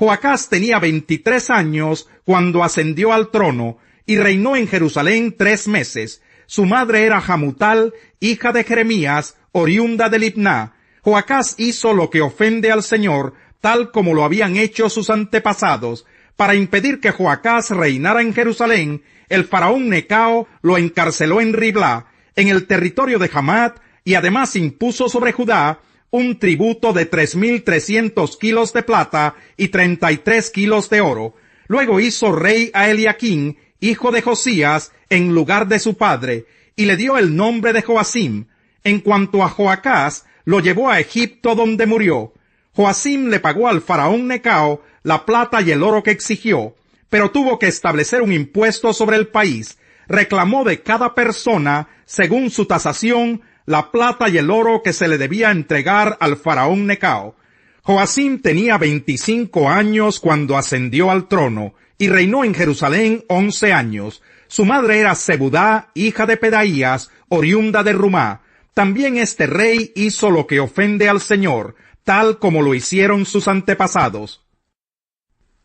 Joacás tenía 23 años cuando ascendió al trono y reinó en Jerusalén 3 meses. Su madre era Hamutal, hija de Jeremías, oriunda de Libná. Joacás hizo lo que ofende al Señor, tal como lo habían hecho sus antepasados. Para impedir que Joacás reinara en Jerusalén, el faraón Necao lo encarceló en Riblá, en el territorio de Hamat, y además impuso sobre Judá un tributo de 3,300 kilos de plata y 33 kilos de oro. Luego hizo rey a Eliaquín, hijo de Josías, en lugar de su padre, y le dio el nombre de Joacim. En cuanto a Joacás, lo llevó a Egipto, donde murió. Joacim le pagó al faraón Necao la plata y el oro que exigió, pero tuvo que establecer un impuesto sobre el país. Reclamó de cada persona, según su tasación, la plata y el oro que se le debía entregar al faraón Necao. Joacim tenía 25 años cuando ascendió al trono, y reinó en Jerusalén 11 años. Su madre era Zebudá, hija de Pedaías, oriunda de Rumá. También este rey hizo lo que ofende al Señor, tal como lo hicieron sus antepasados.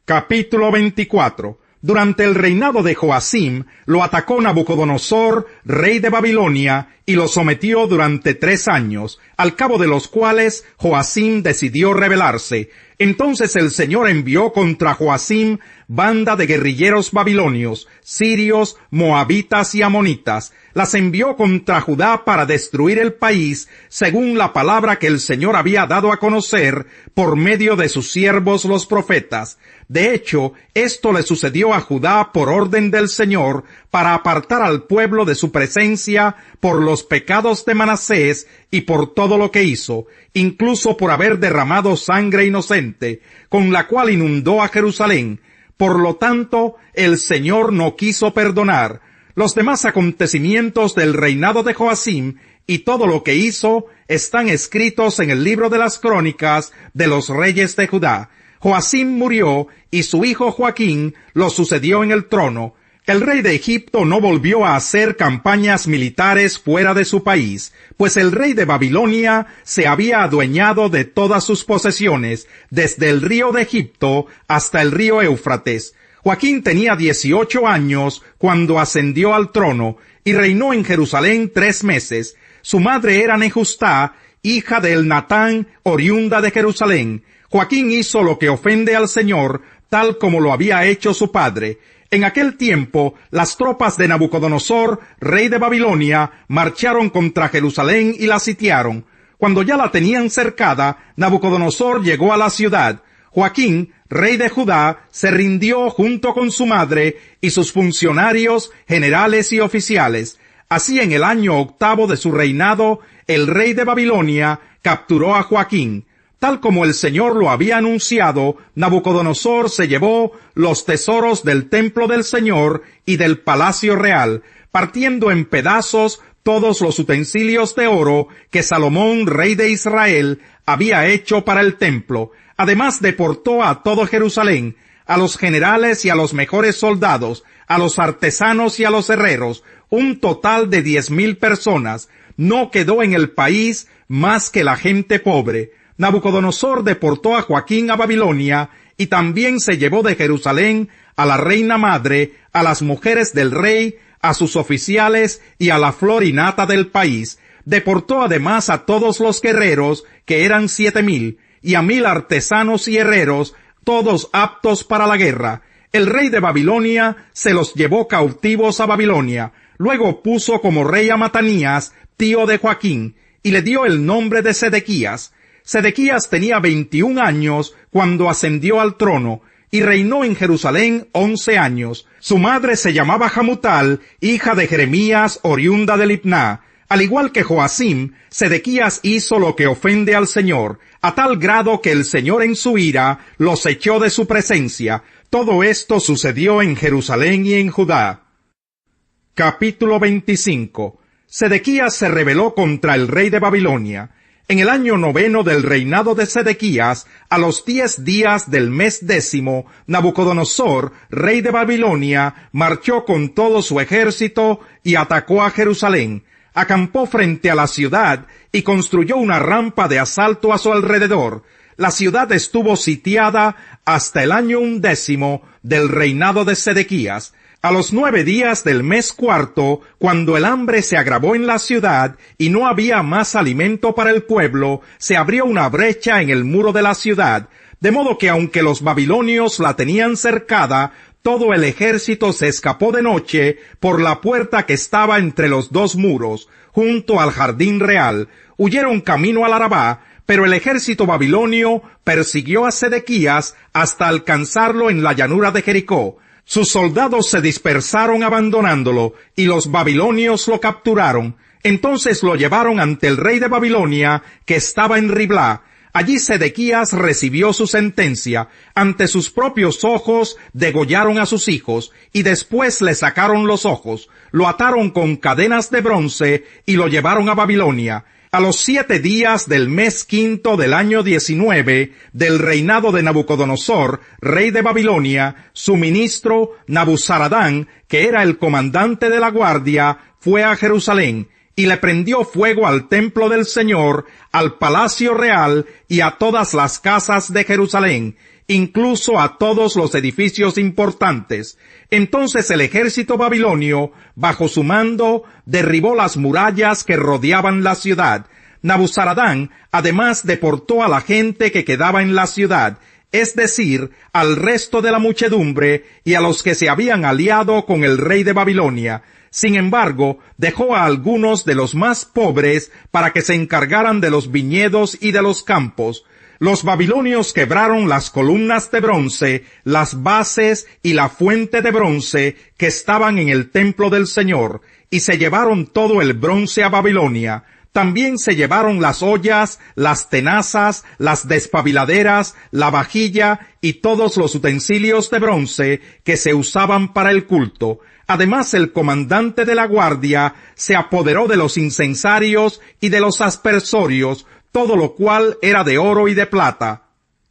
Capítulo 24. Durante el reinado de Joacim, lo atacó Nabucodonosor, rey de Babilonia, y lo sometió durante 3 años, al cabo de los cuales Joacim decidió rebelarse. Entonces el Señor envió contra Joacim banda de guerrilleros babilonios, sirios, moabitas y amonitas. Las envió contra Judá para destruir el país, según la palabra que el Señor había dado a conocer por medio de sus siervos los profetas. De hecho, esto le sucedió a Judá por orden del Señor, para apartar al pueblo de su presencia por los pecados de Manasés y por todo lo que hizo, incluso por haber derramado sangre inocente, con la cual inundó a Jerusalén. Por lo tanto, el Señor no quiso perdonar. Los demás acontecimientos del reinado de Joacim y todo lo que hizo están escritos en el libro de las crónicas de los reyes de Judá. Joacim murió y su hijo Joaquín lo sucedió en el trono. El rey de Egipto no volvió a hacer campañas militares fuera de su país, pues el rey de Babilonia se había adueñado de todas sus posesiones, desde el río de Egipto hasta el río Éufrates. Joaquín tenía 18 años cuando ascendió al trono y reinó en Jerusalén 3 meses. Su madre era Nehustá, hija de Elnatán, oriunda de Jerusalén. Joaquín hizo lo que ofende al Señor, tal como lo había hecho su padre. En aquel tiempo, las tropas de Nabucodonosor, rey de Babilonia, marcharon contra Jerusalén y la sitiaron. Cuando ya la tenían cercada, Nabucodonosor llegó a la ciudad. Joaquín, rey de Judá, se rindió junto con su madre y sus funcionarios, generales y oficiales. Así, en el año 8 de su reinado, el rey de Babilonia capturó a Joaquín. Tal como el Señor lo había anunciado, Nabucodonosor se llevó los tesoros del templo del Señor y del palacio real, partiendo en pedazos todos los utensilios de oro que Salomón, rey de Israel, había hecho para el templo. Además deportó a todo Jerusalén, a los generales y a los mejores soldados, a los artesanos y a los herreros, un total de 10,000 personas. No quedó en el país más que la gente pobre. Nabucodonosor deportó a Joaquín a Babilonia y también se llevó de Jerusalén a la reina madre, a las mujeres del rey, a sus oficiales y a la flor y nata del país. Deportó además a todos los guerreros, que eran 7,000, y a 1,000 artesanos y herreros, todos aptos para la guerra. El rey de Babilonia se los llevó cautivos a Babilonia. Luego puso como rey a Matanías, tío de Joaquín, y le dio el nombre de Sedequías. Sedequías tenía 21 años cuando ascendió al trono, y reinó en Jerusalén 11 años. Su madre se llamaba Hamutal, hija de Jeremías, oriunda de Libná. Al igual que Joacim, Sedequías hizo lo que ofende al Señor, a tal grado que el Señor en su ira los echó de su presencia. Todo esto sucedió en Jerusalén y en Judá. Capítulo 25. Sedequías se rebeló contra el rey de Babilonia. En el año 9 del reinado de Sedequías, a los 10 días del mes 10, Nabucodonosor, rey de Babilonia, marchó con todo su ejército y atacó a Jerusalén. Acampó frente a la ciudad y construyó una rampa de asalto a su alrededor. La ciudad estuvo sitiada hasta el año 11 del reinado de Sedequías. A los 9 días del mes cuarto, cuando el hambre se agravó en la ciudad y no había más alimento para el pueblo, se abrió una brecha en el muro de la ciudad, de modo que aunque los babilonios la tenían cercada, todo el ejército se escapó de noche por la puerta que estaba entre los dos muros, junto al jardín real. Huyeron camino al Arabá, pero el ejército babilonio persiguió a Sedequías hasta alcanzarlo en la llanura de Jericó. Sus soldados se dispersaron abandonándolo, y los babilonios lo capturaron. Entonces lo llevaron ante el rey de Babilonia, que estaba en Riblá. Allí Sedequías recibió su sentencia. Ante sus propios ojos degollaron a sus hijos, y después le sacaron los ojos. Lo ataron con cadenas de bronce, y lo llevaron a Babilonia. A los 7 días del mes quinto del año 19 del reinado de Nabucodonosor, rey de Babilonia, su ministro Nabuzaradán, que era el comandante de la guardia, fue a Jerusalén, y le prendió fuego al templo del Señor, al palacio real y a todas las casas de Jerusalén, incluso a todos los edificios importantes. Entonces el ejército babilonio, bajo su mando, derribó las murallas que rodeaban la ciudad. Nabuzaradán, además, deportó a la gente que quedaba en la ciudad, es decir, al resto de la muchedumbre y a los que se habían aliado con el rey de Babilonia. Sin embargo, dejó a algunos de los más pobres para que se encargaran de los viñedos y de los campos. Los babilonios quebraron las columnas de bronce, las bases y la fuente de bronce que estaban en el templo del Señor, y se llevaron todo el bronce a Babilonia. También se llevaron las ollas, las tenazas, las despabiladeras, la vajilla y todos los utensilios de bronce que se usaban para el culto. Además, el comandante de la guardia se apoderó de los incensarios y de los aspersorios, todo lo cual era de oro y de plata.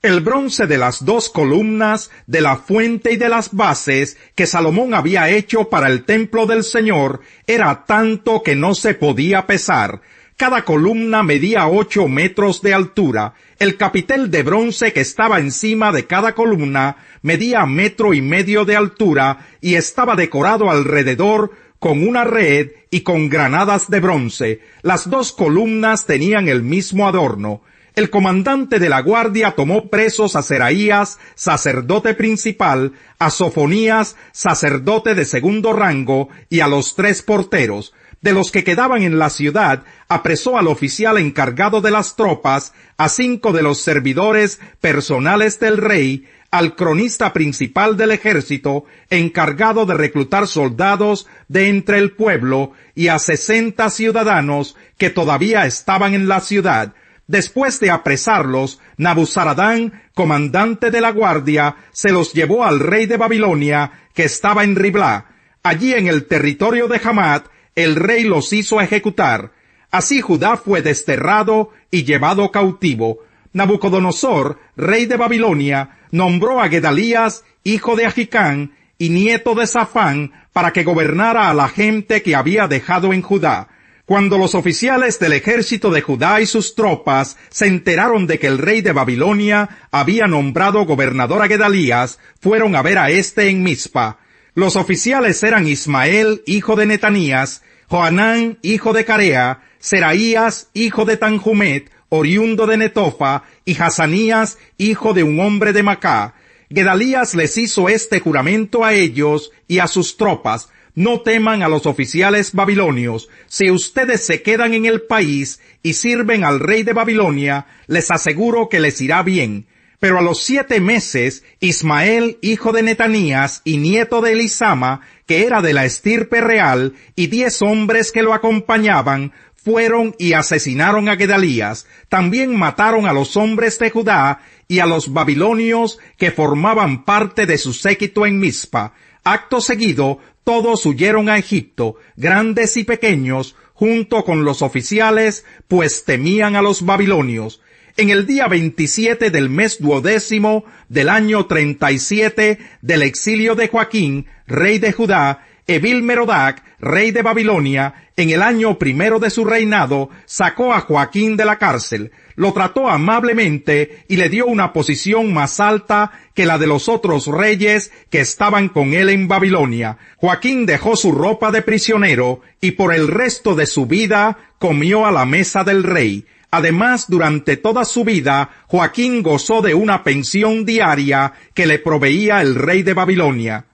El bronce de las 2 columnas, de la fuente y de las bases que Salomón había hecho para el templo del Señor era tanto que no se podía pesar. Cada columna medía 8 metros de altura. El capitel de bronce que estaba encima de cada columna medía 1,5 metros de altura y estaba decorado alrededor con una red y con granadas de bronce. Las 2 columnas tenían el mismo adorno. El comandante de la guardia tomó presos a Seraías, sacerdote principal, a Sofonías, sacerdote de segundo rango, y a los 3 porteros. De los que quedaban en la ciudad, apresó al oficial encargado de las tropas, a 5 de los servidores personales del rey, al cronista principal del ejército, encargado de reclutar soldados de entre el pueblo, y a 60 ciudadanos que todavía estaban en la ciudad. Después de apresarlos, Nabuzaradán, comandante de la guardia, se los llevó al rey de Babilonia, que estaba en Riblá. Allí en el territorio de Hamat, el rey los hizo ejecutar. Así Judá fue desterrado y llevado cautivo. Nabucodonosor, rey de Babilonia, nombró a Gedalías, hijo de Ahicam, y nieto de Safán, para que gobernara a la gente que había dejado en Judá. Cuando los oficiales del ejército de Judá y sus tropas se enteraron de que el rey de Babilonia había nombrado gobernador a Gedalías, fueron a ver a éste en Mizpa. Los oficiales eran Ismael, hijo de Netanías, Johanán, hijo de Carea, Seraías, hijo de Tanhumet, oriundo de Netofa, y Hazanías, hijo de un hombre de Macá. Gedalías les hizo este juramento a ellos y a sus tropas: no teman a los oficiales babilonios. Si ustedes se quedan en el país y sirven al rey de Babilonia, les aseguro que les irá bien. Pero a los 7 meses, Ismael, hijo de Netanías y nieto de Elisama, que era de la estirpe real, y 10 hombres que lo acompañaban, fueron y asesinaron a Gedalías. También mataron a los hombres de Judá y a los babilonios que formaban parte de su séquito en Mizpa. Acto seguido, todos huyeron a Egipto, grandes y pequeños, junto con los oficiales, pues temían a los babilonios. En el día 27 del mes 12 del año 37 del exilio de Joaquín, rey de Judá, Evil-Merodach, rey de Babilonia, en el año 1 de su reinado, sacó a Joaquín de la cárcel, lo trató amablemente y le dio una posición más alta que la de los otros reyes que estaban con él en Babilonia. Joaquín dejó su ropa de prisionero y por el resto de su vida comió a la mesa del rey. Además, durante toda su vida, Joaquín gozó de una pensión diaria que le proveía el rey de Babilonia.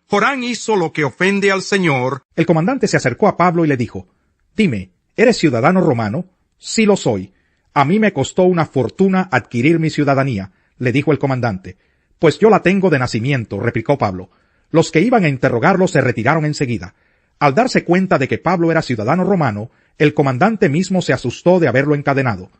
Jorán hizo lo que ofende al Señor. El comandante se acercó a Pablo y le dijo: «Dime, ¿eres ciudadano romano?» «Sí lo soy». «A mí me costó una fortuna adquirir mi ciudadanía», le dijo el comandante. «Pues yo la tengo de nacimiento», replicó Pablo. Los que iban a interrogarlo se retiraron enseguida. Al darse cuenta de que Pablo era ciudadano romano, el comandante mismo se asustó de haberlo encadenado.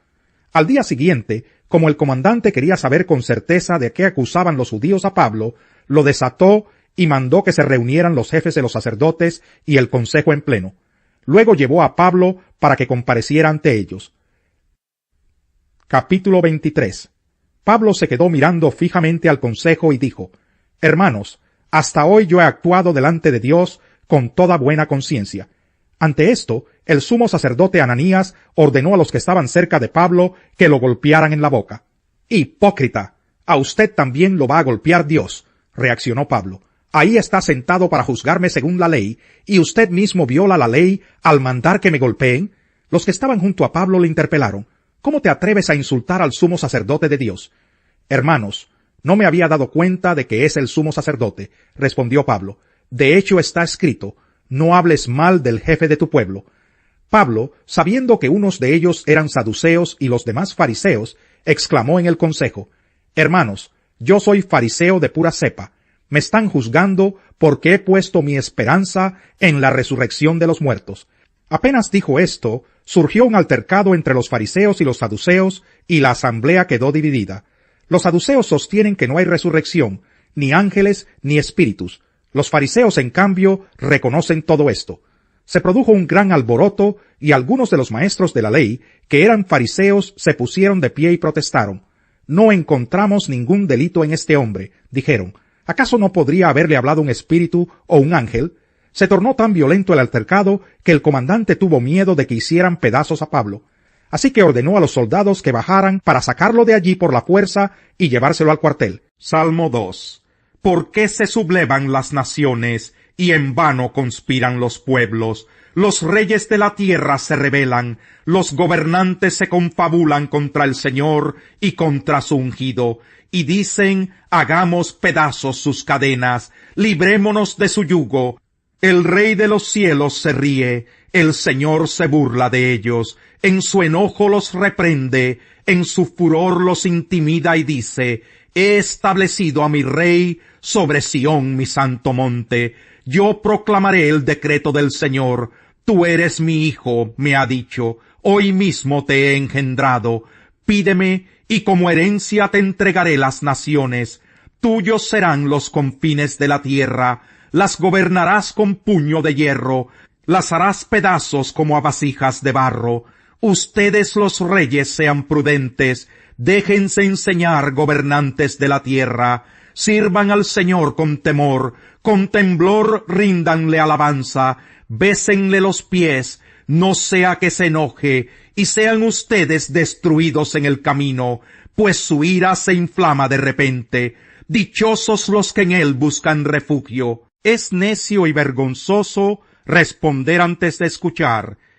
Al día siguiente, como el comandante quería saber con certeza de qué acusaban los judíos a Pablo, lo desató y mandó que se reunieran los jefes de los sacerdotes y el consejo en pleno. Luego llevó a Pablo para que compareciera ante ellos. Capítulo 23. Pablo se quedó mirando fijamente al consejo y dijo: «Hermanos, hasta hoy yo he actuado delante de Dios con toda buena conciencia». Ante esto, el sumo sacerdote Ananías ordenó a los que estaban cerca de Pablo que lo golpearan en la boca. «Hipócrita, a usted también lo va a golpear Dios», reaccionó Pablo. «Ahí está sentado para juzgarme según la ley, y usted mismo viola la ley al mandar que me golpeen». Los que estaban junto a Pablo le interpelaron: «¿Cómo te atreves a insultar al sumo sacerdote de Dios?» «Hermanos, no me había dado cuenta de que es el sumo sacerdote», respondió Pablo. «De hecho está escrito: no hables mal del jefe de tu pueblo». Pablo, sabiendo que unos de ellos eran saduceos y los demás fariseos, exclamó en el consejo: «Hermanos, yo soy fariseo de pura cepa. Me están juzgando porque he puesto mi esperanza en la resurrección de los muertos». Apenas dijo esto, surgió un altercado entre los fariseos y los saduceos, y la asamblea quedó dividida. Los saduceos sostienen que no hay resurrección, ni ángeles, ni espíritus. Los fariseos, en cambio, reconocen todo esto. Se produjo un gran alboroto, y algunos de los maestros de la ley, que eran fariseos, se pusieron de pie y protestaron. «No encontramos ningún delito en este hombre», dijeron. «¿Acaso no podría haberle hablado un espíritu o un ángel?» Se tornó tan violento el altercado que el comandante tuvo miedo de que hicieran pedazos a Pablo. Así que ordenó a los soldados que bajaran para sacarlo de allí por la fuerza y llevárselo al cuartel. Salmo 2. ¿Por qué se sublevan las naciones y en vano conspiran los pueblos? Los reyes de la tierra se rebelan, los gobernantes se confabulan contra el Señor y contra su ungido, y dicen: hagamos pedazos sus cadenas, librémonos de su yugo. El Rey de los cielos se ríe, el Señor se burla de ellos, en su enojo los reprende, en su furor los intimida y dice: he establecido a mi Rey sobre Sión, mi santo monte. Yo proclamaré el decreto del Señor. Tú eres mi hijo, me ha dicho, hoy mismo te he engendrado. Pídeme, y como herencia te entregaré las naciones. Tuyos serán los confines de la tierra. Las gobernarás con puño de hierro, las harás pedazos como a vasijas de barro. Ustedes los reyes sean prudentes, déjense enseñar, gobernantes de la tierra. Sirvan al Señor con temor, con temblor ríndanle alabanza, bésenle los pies, no sea que se enoje, y sean ustedes destruidos en el camino, pues su ira se inflama de repente. Dichosos los que en él buscan refugio. Es necio y vergonzoso responder antes de escuchar,